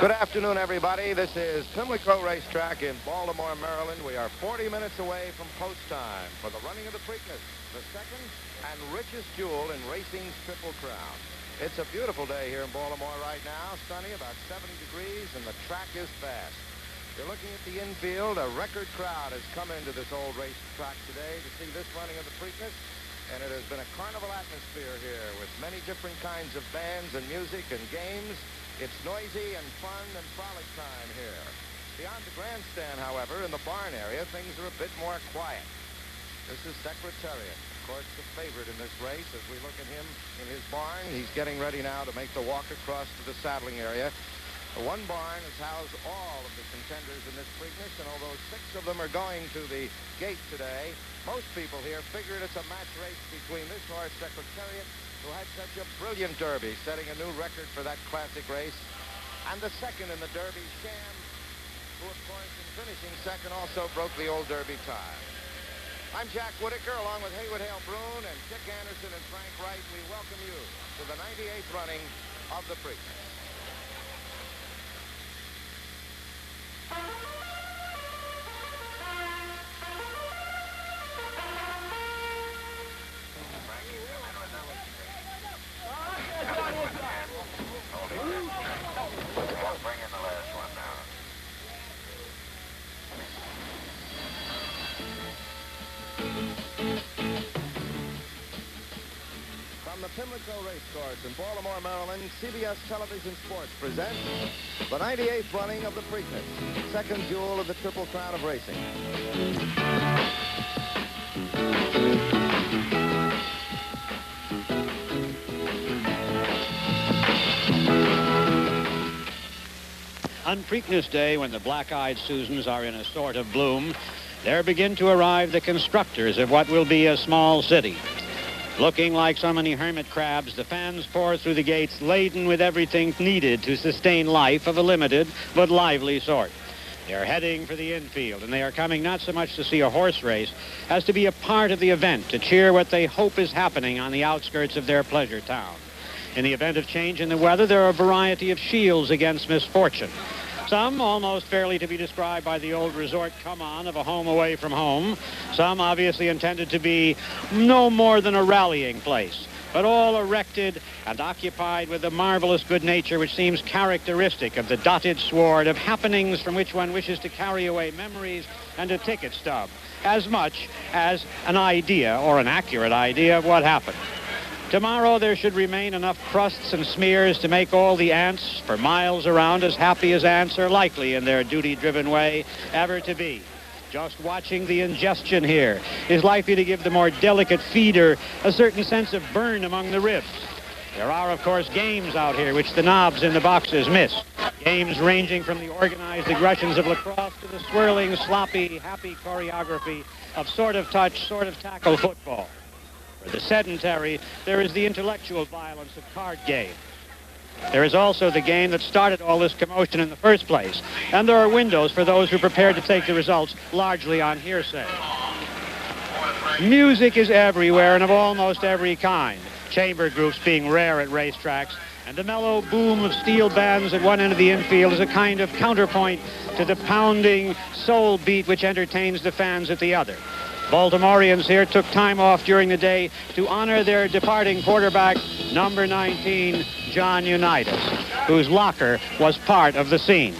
Good afternoon, everybody. This is Pimlico Racetrack in Baltimore, Maryland. We are 40 minutes away from post time for the running of the Preakness, the second and richest jewel in racing's Triple Crown. It's a beautiful day here in Baltimore right now. Sunny, about 70 degrees, and the track is fast. You're looking at the infield. A record crowd has come into this old racetrack today to see this running of the Preakness. And it has been a carnival atmosphere here with many different kinds of bands and music and games. It's noisy and fun and frolic time here. Beyond the grandstand, however, in the barn area, things are a bit more quiet. This is Secretariat, of course, the favorite in this race. As we look at him in his barn, he's getting ready now to make the walk across to the saddling area. The one barn has housed all of the contenders in this Preakness, and although 6 of them are going to the gate today, most people here figured it's a match race between this horse, Secretariat, who had such a brilliant Derby, setting a new record for that classic race, and the second in the Derby, Sham, who, of course, in finishing second, also broke the old Derby tie. I'm Jack Whitaker, along with Haywood Hale Broun and Dick Anderson and Frank Wright. We welcome you to the 98th running of the Preakness. From the Pimlico Racecourse in Baltimore, Maryland, CBS Television Sports presents the 98th running of the Preakness, second jewel of the Triple Crown of racing. On Preakness Day, when the black-eyed Susans are in a sort of bloom, there begin to arrive the constructors of what will be a small city. Looking like so many hermit crabs, the fans pour through the gates laden with everything needed to sustain life of a limited but lively sort. They're heading for the infield, and they are coming not so much to see a horse race as to be a part of the event, to cheer what they hope is happening on the outskirts of their pleasure town. In the event of change in the weather, there are a variety of shields against misfortune. Some almost fairly to be described by the old resort come-on of a home away from home. Some obviously intended to be no more than a rallying place, but all erected and occupied with the marvelous good nature which seems characteristic of the dotted sward of happenings from which one wishes to carry away memories and a ticket stub, as much as an idea or an accurate idea of what happened. Tomorrow there should remain enough crusts and smears to make all the ants for miles around as happy as ants are likely in their duty-driven way ever to be. Just watching the ingestion here is likely to give the more delicate feeder a certain sense of burn among the ribs. There are, of course, games out here which the knobs in the boxes miss. Games ranging from the organized aggressions of lacrosse to the swirling, sloppy, happy choreography of sort of touch, sort of tackle football. For the sedentary, there is the intellectual violence of card game. There is also the game that started all this commotion in the first place, and there are windows for those who are prepared to take the results largely on hearsay. Music is everywhere and of almost every kind, chamber groups being rare at racetracks, and the mellow boom of steel bands at one end of the infield is a kind of counterpoint to the pounding soul beat which entertains the fans at the other. Baltimoreans here took time off during the day to honor their departing quarterback, number 19, John Unitas, whose locker was part of the scene.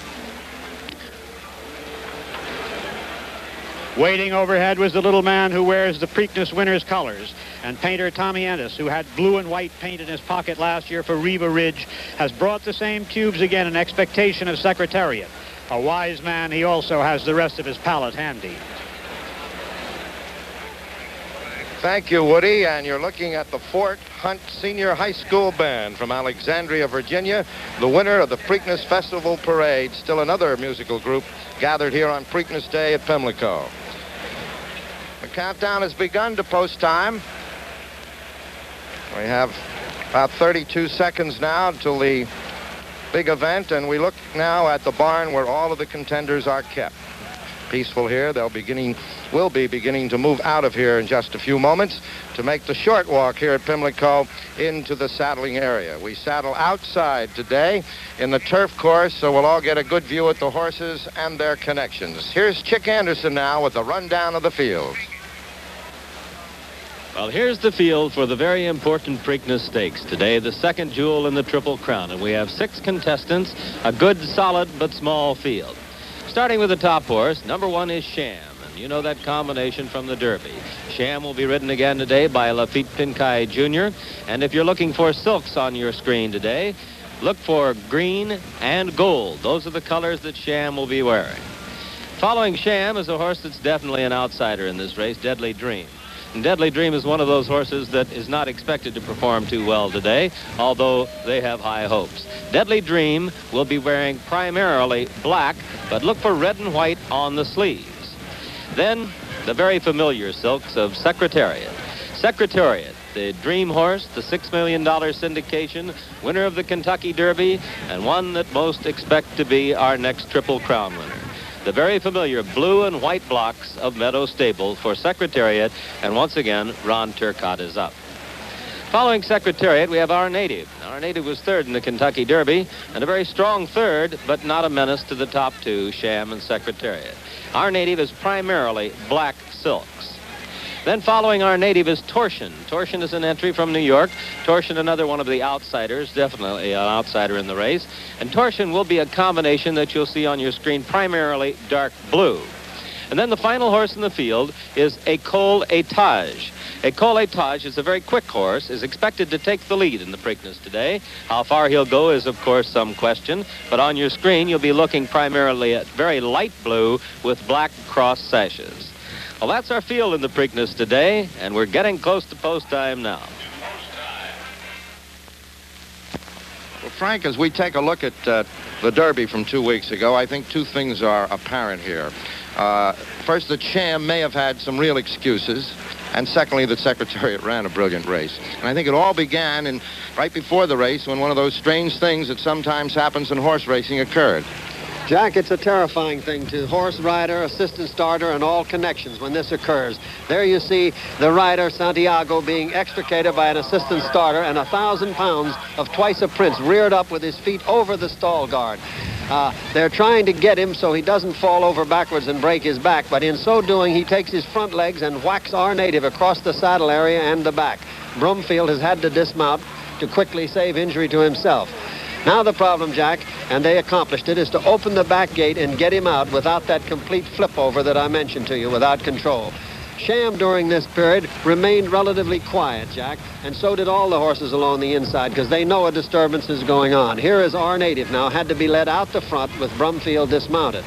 Waiting overhead was the little man who wears the Preakness winner's colors, and painter Tommy Ennis, who had blue and white paint in his pocket last year for Riva Ridge, has brought the same tubes again in expectation of Secretariat. A wise man, he also has the rest of his palette handy. Thank you, Woody. And you're looking at the Fort Hunt Senior High School Band from Alexandria, Virginia, the winner of the Preakness Festival Parade, still another musical group gathered here on Preakness Day at Pimlico. The countdown has begun to post time. We have about 32 seconds now until the big event, and we look now at the barn where all of the contenders are kept. peaceful here. Will be beginning to move out of here in just a few moments to make the short walk here at Pimlico into the saddling area. We saddle outside today in the turf course, so we'll all get a good view at the horses and their connections. Here's Chick Anderson now with a rundown of the field. Well, here's the field for the very important Preakness Stakes today, the second jewel in the Triple Crown. And we have 6 contestants, a good, solid, but small field. Starting with the top horse, number 1 is Sham. And you know that combination from the Derby. Sham will be ridden again today by Lafitte Pincay Jr. And if you're looking for silks on your screen today, look for green and gold. Those are the colors that Sham will be wearing. Following Sham is a horse that's definitely an outsider in this race, Deadly Dream. And Deadly Dream is one of those horses that is not expected to perform too well today, although they have high hopes. Deadly Dream will be wearing primarily black, but look for red and white on the sleeves. Then the very familiar silks of Secretariat. Secretariat, the dream horse, the $6 million syndication, winner of the Kentucky Derby, and one that most expect to be our next Triple Crown winner. The very familiar blue and white blocks of Meadow Stable for Secretariat, and once again, Ron Turcotte is up. Following Secretariat, we have Our Native. Our Native was third in the Kentucky Derby, and a very strong third, but not a menace to the top 2, Sham and Secretariat. Our Native is primarily black silks. Then following Our Native is Torsion. Torsion is an entry from New York. Torsion, another one of the outsiders, definitely an outsider in the race. And Torsion will be a combination that you'll see on your screen, primarily dark blue. And then the final horse in the field is École Etage. École Etage is a very quick horse, is expected to take the lead in the Preakness today. How far he'll go is, of course, some question. But on your screen, you'll be looking primarily at very light blue with black cross sashes. Well, that's our field in the Preakness today, and we're getting close to post time now. Well, Frank, as we take a look at the Derby from 2 weeks ago, I think 2 things are apparent here. First, that Sham may have had some real excuses, and secondly, that Secretariat ran a brilliant race. And I think it all began right before the race when one of those strange things that sometimes happens in horse racing occurred. Jack, it's a terrifying thing to horse rider, assistant starter, and all connections when this occurs. There you see the rider, Santiago, being extricated by an assistant starter, and 1,000 pounds of Twice a Prince reared up with his feet over the stall guard. They're trying to get him so he doesn't fall over backwards and break his back, but in so doing, he takes his front legs and whacks Our Native across the saddle area and the back. Brumfield has had to dismount to quickly save injury to himself. Now the problem, Jack, and they accomplished it, is to open the back gate and get him out without that complete flip over that I mentioned to you, without control. Sham, during this period, remained relatively quiet, Jack, and so did all the horses along the inside, because they know a disturbance is going on. Here is Our Native now, had to be led out the front with Brumfield dismounted.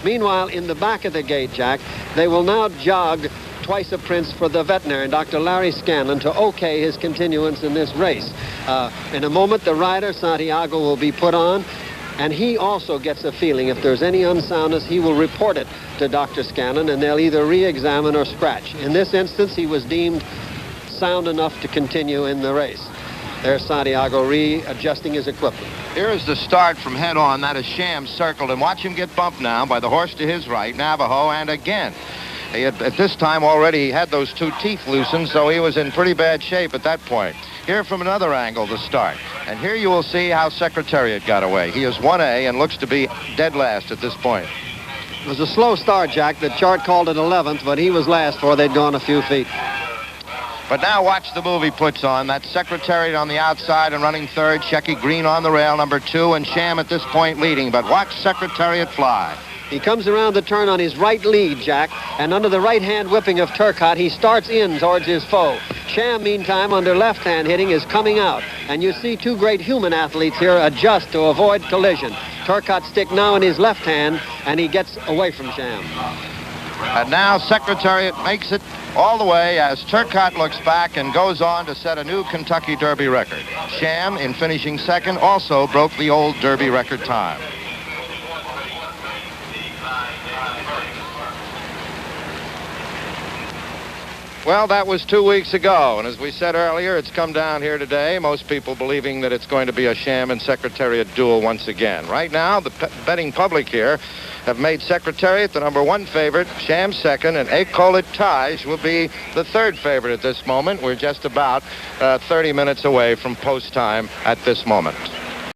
Meanwhile, in the back of the gate, Jack, they will now jog Twice a Prince for the veterinarian, Dr. Larry Scanlon, to okay his continuance in this race. In a moment, the rider, Santiago, will be put on, and he also gets a feeling. If there's any unsoundness, he will report it to Dr. Scanlon, and they'll either re-examine or scratch. In this instance, he was deemed sound enough to continue in the race. There's Santiago readjusting his equipment. Here is the start from head on. That is Sham circled, and watch him get bumped now by the horse to his right, Navajo, and again. At this time already he had those 2 teeth loosened, so he was in pretty bad shape at that point. Here from another angle, the start. And here you will see how Secretariat got away. He is 1A and looks to be dead last at this point. It was a slow start, Jack. The chart called it 11th, but he was last before they'd gone a few feet. But now watch the move he puts on. That's Secretariat on the outside and running third. Shecky Green on the rail, number 2, and Sham at this point leading. But watch Secretariat fly. He comes around the turn on his right lead, Jack, and under the right-hand whipping of Turcotte, he starts in towards his foe. Sham, meantime, under left-hand hitting, is coming out. And you see 2 great human athletes here adjust to avoid collision. Turcotte's stick now in his left hand, and he gets away from Sham. And now Secretariat makes it all the way as Turcotte looks back and goes on to set a new Kentucky Derby record. Sham, in finishing second, also broke the old Derby record time. Well, that was 2 weeks ago, and as we said earlier, it's come down here today. Most people believing that it's going to be a sham and Secretariat duel once again. Right now, the betting public here have made Secretariat the #1 favorite, sham second, and École Taj will be the third favorite at this moment. We're just about 30 minutes away from post time at this moment.